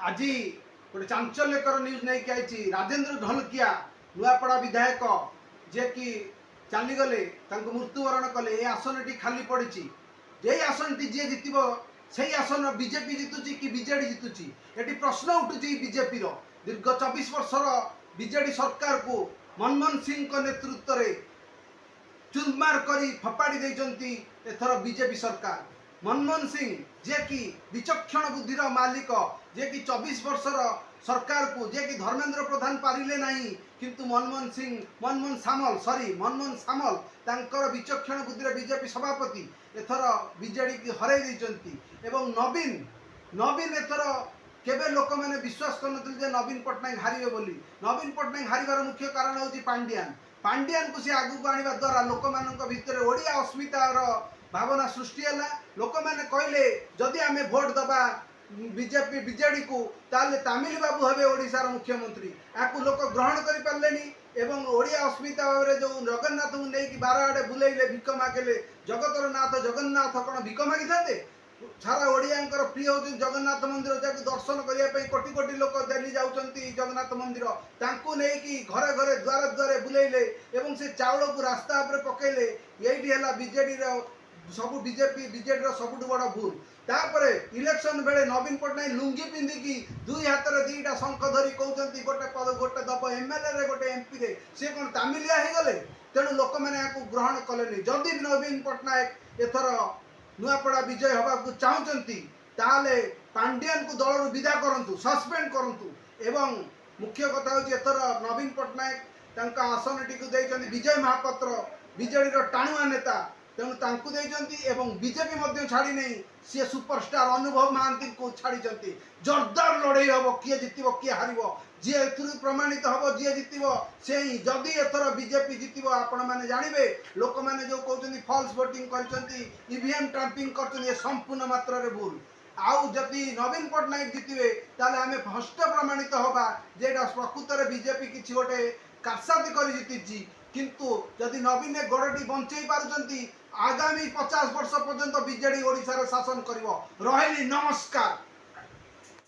आज गोटे चांचल्यकर न्यूज नहीं आई राजेंद्र ढोलकिया नुआपड़ा विधायक जे कि चलीगले मृत्युवरण कले ये आसन टी खाली पड़ी जे आसन टी जी जितब से आसन बीजेपी जितुची कि बीजेडी जितुची ये प्रश्न उठुची बीजेपी दीर्घ 24 वर्षर बीजेडी सरकार को मनमोहन सिंह नेतृत्व में चुरमार कर फपाड़ी देइचंती एथर बीजेपी सरकार। मनमोहन सिंह जे कि विचक्षण बुद्धिर मालिक जे कि 24 वर्षर सरकार को जे कि धर्मेंद्र प्रधान पारिले नहीं किंतु मनमोहन सामल तांकर विचक्षण बुद्धिर बीजेपी सभापति एथर बीजेडी की हराई देइचंती एवं नवीन एथर केबे लोक मैंने विश्वास कर नवीन पट्टनायक हारे बोली। नवीन पट्टनायक हारिबार मुख्य कारण होची पांड्यान को सी आगु आने द्वारा लोक मान भितर ओडिया अस्मितार भावना सृष्टि है। लोक मैंने कहले जदि आम भोट दबा बीजेपी बीजेडी को ताले तामिल बाबू हे ओडिशार मुख्यमंत्री या लोक ग्रहण कर पारे एवं ओडिया अस्मिता भाव में जो जगन्नाथ को लेकिन 12 आड़े बुलेले भिक मागेले जगतर नाथ जगन्नाथ कौन भिक मागी था सारा ओडिया प्रिय हूँ जगन्नाथ मंदिर जहाँ दर्शन करने कोटी कोटी लोक डेली जाऊँगी जगन्नाथ मंदिर तांकु नहीं घरे घरे द्वारे द्वारे बुलेले एवं से चाउल को रास्ता उपर पकेले यही है बीजेडी सब बीजेडी सबुठ बड़ भूल। तापर इलेक्शन बेले नवीन पट्टनायक लुंगी पिंधिकी दुई हाथ में 2टा शंख धरी कहते गोटे दब एमएलए गोटे एमपी रे सी कौन तामिलिया हो गले तेणु लोक मैंने ग्रहण कले जदि नवीन पट्टनायक एथर नुआपड़ा विजय हवा चाहती ताले पांड्यान को दल विदा करंतु सस्पेंड करंतु एवं मुख्य कथा हूँ एथर नवीन पट्टनायक आसन टी को विजय महापात्र बीजेडी टाणुआ नेता तेणु तांकु एवं बीजेपी छाड़ी नहीं सी सुपरस्टार अनुभव महांती को छाड़ी जोरदार लड़ई हम किए जितब किए हार जी ए प्रमाणित हम जी जितब से ही जदि एथर बीजेपी जितब आपण मैंने जानवे लोक मैंने जो कहते फॉल्स वोटिंग कर ईवीएम ट्रैम्पिंग कर संपूर्ण मात्रा भूल आउ जदि नवीन पट्टनायक जितबे ताले आमे हस्त प्रमाणित होबा जे प्रकृत में बीजेपी किसी गोटे कासादी कर जीति किंतु जदि नवीन गोड़टी बंचई पारुचंती आगामी 50 वर्ष पर्यंत बीजेडी ओडिशा रे शासन करिवो। रहिली नमस्कार।